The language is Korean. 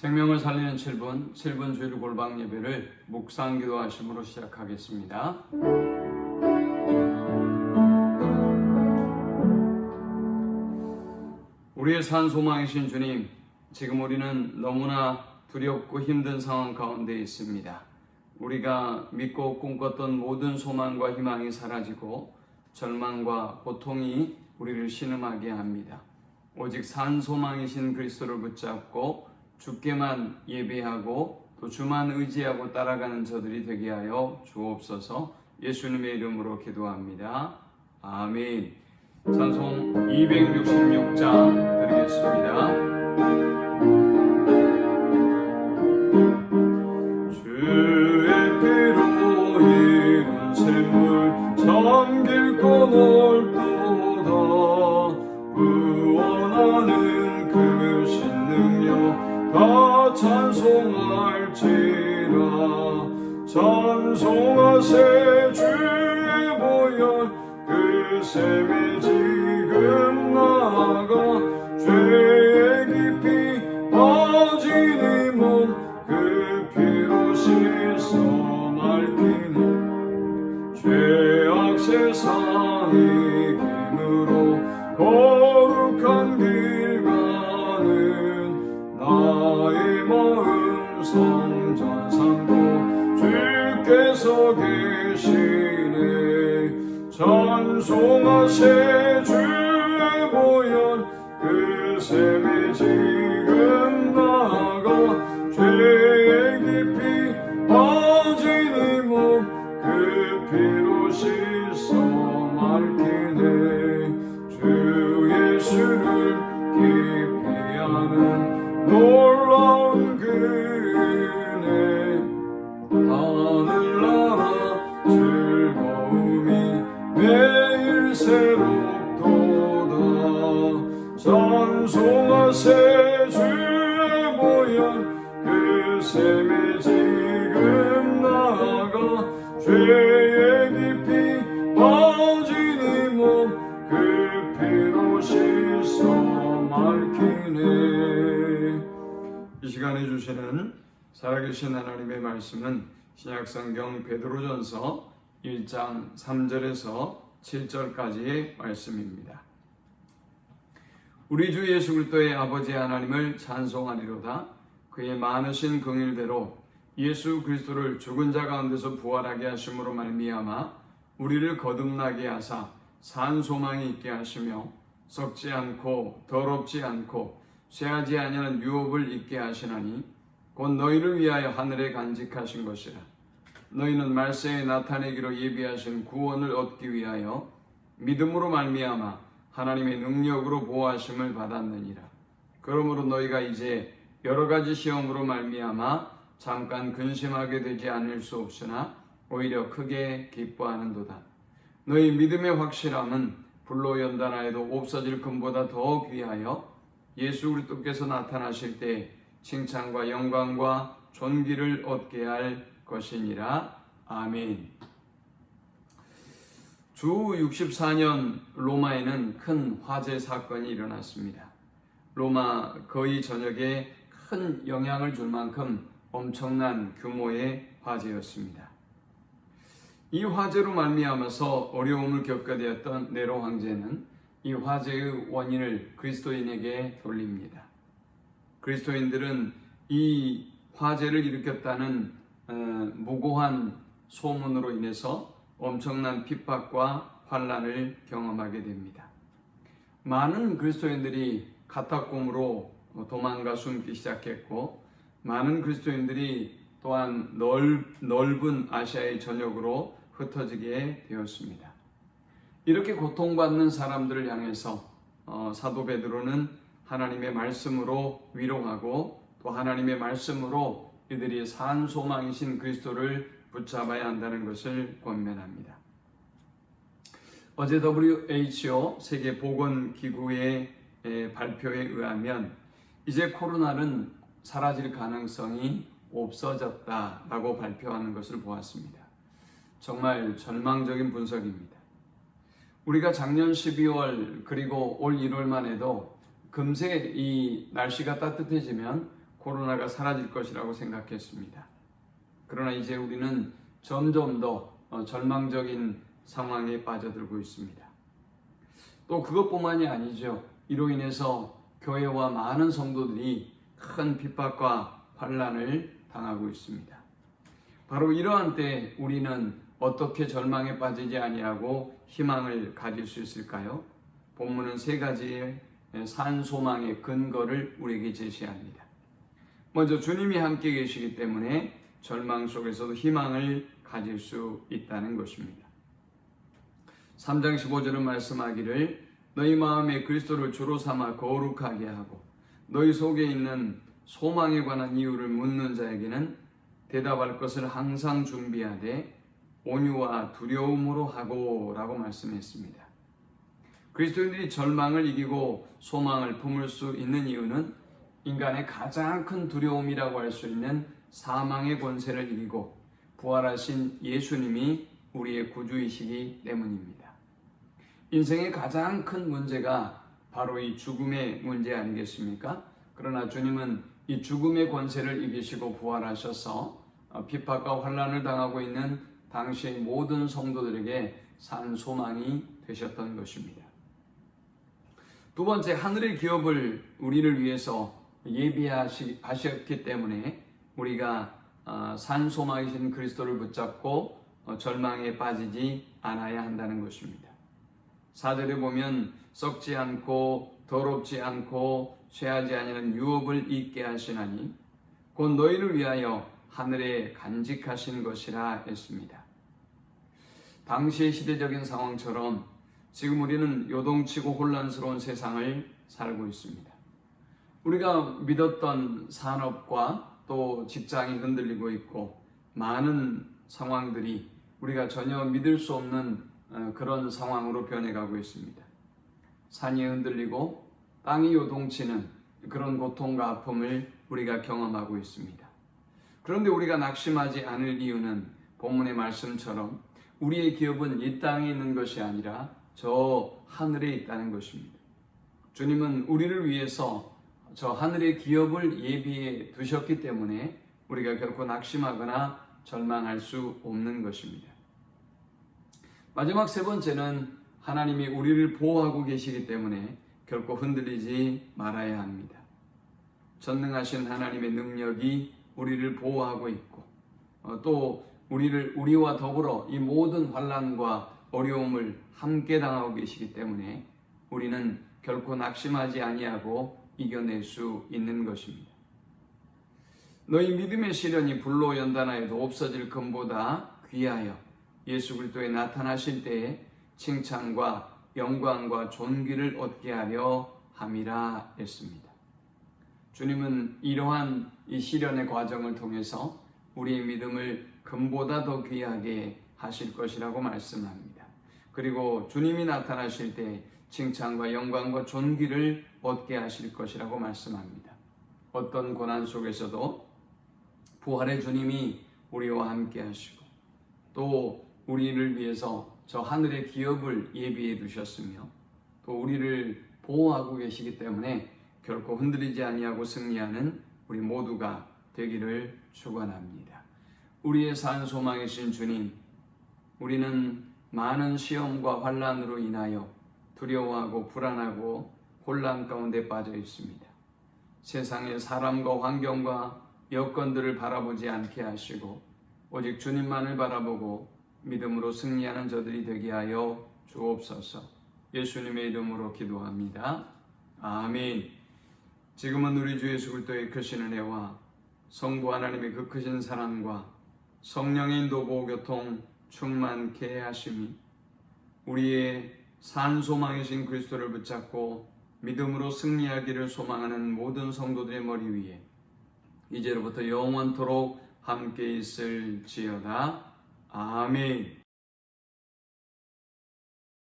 생명을 살리는 7분 주일 골방 예배를 묵상 기도하심으로 시작하겠습니다. 우리의 산 소망이신 주님, 지금 우리는 너무나 두렵고 힘든 상황 가운데 있습니다. 우리가 믿고 꿈꿨던 모든 소망과 희망이 사라지고 절망과 고통이 우리를 신음하게 합니다. 오직 산 소망이신 그리스도를 붙잡고 주께만 예배하고 또 주만 의지하고 따라가는 저들이 되게 하여 주옵소서. 예수님의 이름으로 기도합니다. 아멘. 찬송 266장 드리겠습니다. 주의 피로 이룬 샘물 잠길 건 없도다. 구원하는 그 신능력 다 찬송할지라. 찬송하세 주의 보혈 그 샘이 지금 나아가 죄의 깊이 빠진 이 몸 그 피로 씻어 맑히는 죄악 세상의 힘으로 거룩한 길 가는 나의 마음 성전 삼고 주께서 계시네. 찬송하세 주의 보혈 그 샘이 지금 나아가 죄의 깊이 빠진 이 몸 그 피로 씻어 맑히네. 주 예수를 깊이 아는 놀라운 그네 하늘나라 즐거움이 매일 새롭도다. 찬송하세 주의 보혈 그 샘이 지금 나아가 죄의 깊이 빠진 이 몸 그 피로 씻어 맑히네. 이 시간에 주시는 살아계신 하나님의 말씀은 신약성경 베드로전서 1장 3절에서 7절까지의 말씀입니다. 우리 주 예수 그리스도의 아버지 하나님을 찬송하리로다. 그의 많으신 긍휼대로 예수 그리스도를 죽은 자 가운데서 부활하게 하심으로 말미암아 우리를 거듭나게 하사 산 소망이 있게 하시며 썩지 않고 더럽지 않고 쇠하지 아니하는 유업을 있게 하시나니 곧 너희를 위하여 하늘에 간직하신 것이라. 너희는 말세에 나타내기로 예비하신 구원을 얻기 위하여 믿음으로 말미암아 하나님의 능력으로 보호하심을 받았느니라. 그러므로 너희가 이제 여러 가지 시험으로 말미암아 잠깐 근심하게 되지 않을 수 없으나 오히려 크게 기뻐하는도다. 너희 믿음의 확실함은 불로 연단하여도 없어질 금보다 더 귀하여 예수 그리스도께서 나타나실 때 칭찬과 영광과 존귀를 얻게 할 것이니라. 아멘. 주 64년 로마에는 큰 화재 사건이 일어났습니다. 로마 거의 전역에 큰 영향을 줄 만큼 엄청난 규모의 화재였습니다. 이 화재로 말미암아서 어려움을 겪게 되었던 네로 황제는 이 화재의 원인을 그리스도인에게 돌립니다. 그리스도인들은 이 화재를 일으켰다는 무고한 소문으로 인해서 엄청난 핍박과 환난을 경험하게 됩니다. 많은 그리스도인들이 카타콤으로 도망가 숨기 시작했고, 많은 그리스도인들이 또한 넓은 아시아의 전역으로 흩어지게 되었습니다. 이렇게 고통받는 사람들을 향해서 사도 베드로는 하나님의 말씀으로 위로하고 또 하나님의 말씀으로 이들이 산 소망이신 그리스도를 붙잡아야 한다는 것을 권면합니다. 어제 WHO 세계보건기구의 발표에 의하면 이제 코로나는 사라질 가능성이 없어졌다라고 발표하는 것을 보았습니다. 정말 절망적인 분석입니다. 우리가 작년 12월 그리고 올 1월만 해도 금세 이 날씨가 따뜻해지면 코로나가 사라질 것이라고 생각했습니다. 그러나 이제 우리는 점점 더 절망적인 상황에 빠져들고 있습니다. 또 그것뿐만이 아니죠. 이로 인해서 교회와 많은 성도들이 큰 핍박과 환난을 당하고 있습니다. 바로 이러한 때 우리는 어떻게 절망에 빠지지 아니하고 희망을 가질 수 있을까요? 본문은 세 가지의 산 소망의 근거를 우리에게 제시합니다. 먼저 주님이 함께 계시기 때문에 절망 속에서도 희망을 가질 수 있다는 것입니다. 3장 15절은 말씀하기를 너희 마음에 그리스도를 주로 삼아 거룩하게 하고 너희 속에 있는 소망에 관한 이유를 묻는 자에게는 대답할 것을 항상 준비하되 온유와 두려움으로 하고 라고 말씀했습니다. 그리스도인들이 절망을 이기고 소망을 품을 수 있는 이유는 인간의 가장 큰 두려움이라고 할 수 있는 사망의 권세를 이기고 부활하신 예수님이 우리의 구주이시기 때문입니다. 인생의 가장 큰 문제가 바로 이 죽음의 문제 아니겠습니까? 그러나 주님은 이 죽음의 권세를 이기시고 부활하셔서 핍박과 환난을 당하고 있는 당시의 모든 성도들에게 산 소망이 되셨던 것입니다. 두 번째, 하늘의 기업을 우리를 위해서 예비하셨기 때문에 우리가 산 소망이신 그리스도를 붙잡고 절망에 빠지지 않아야 한다는 것입니다. 4절에 보면 썩지 않고 더럽지 않고 쇠하지 아니하는 유업을 잊게 하시나니 곧 너희를 위하여 하늘에 간직하신 것이라 했습니다. 당시의 시대적인 상황처럼 지금 우리는 요동치고 혼란스러운 세상을 살고 있습니다. 우리가 믿었던 산업과 또 직장이 흔들리고 있고 많은 상황들이 우리가 전혀 믿을 수 없는 그런 상황으로 변해가고 있습니다. 산이 흔들리고 땅이 요동치는 그런 고통과 아픔을 우리가 경험하고 있습니다. 그런데 우리가 낙심하지 않을 이유는 본문의 말씀처럼 우리의 기업은 이 땅에 있는 것이 아니라 저 하늘에 있다는 것입니다. 주님은 우리를 위해서 저 하늘의 기업을 예비해 두셨기 때문에 우리가 결코 낙심하거나 절망할 수 없는 것입니다. 마지막 세 번째는 하나님이 우리를 보호하고 계시기 때문에 결코 흔들리지 말아야 합니다. 전능하신 하나님의 능력이 우리를 보호하고 있고 또 우리와 더불어 이 모든 환난과 어려움을 함께 당하고 계시기 때문에 우리는 결코 낙심하지 아니하고 이겨낼 수 있는 것입니다. 너희 믿음의 시련이 불로 연단하여도 없어질 금보다 귀하여 예수 그리스도에 나타나실 때에 칭찬과 영광과 존귀를 얻게 하려 함이라 했습니다. 주님은 이러한 이 시련의 과정을 통해서 우리의 믿음을 금보다 더 귀하게 하실 것이라고 말씀합니다. 그리고 주님이 나타나실 때 칭찬과 영광과 존귀를 얻게 하실 것이라고 말씀합니다. 어떤 고난 속에서도 부활의 주님이 우리와 함께 하시고 또 우리를 위해서 저 하늘의 기업을 예비해 두셨으며 또 우리를 보호하고 계시기 때문에 결코 흔들리지 아니하고 승리하는 우리 모두가 되기를 축원합니다. 우리의 산 소망이신 주님, 우리는 많은 시험과 환난으로 인하여 두려워하고 불안하고 혼란 가운데 빠져 있습니다. 세상의 사람과 환경과 여건들을 바라보지 않게 하시고 오직 주님만을 바라보고 믿음으로 승리하는 저들이 되게 하여 주옵소서. 예수님의 이름으로 기도합니다. 아멘. 지금은 우리 주 예수 그리스도의 크신 은혜와 성부 하나님의 그 크신 사랑과 성령의 인도 보호 교통 충만케 하심이 우리의 산 소망이신 그리스도를 붙잡고 믿음으로 승리하기를 소망하는 모든 성도들의 머리 위에 이제로부터 영원토록 함께 있을지어다. 아멘.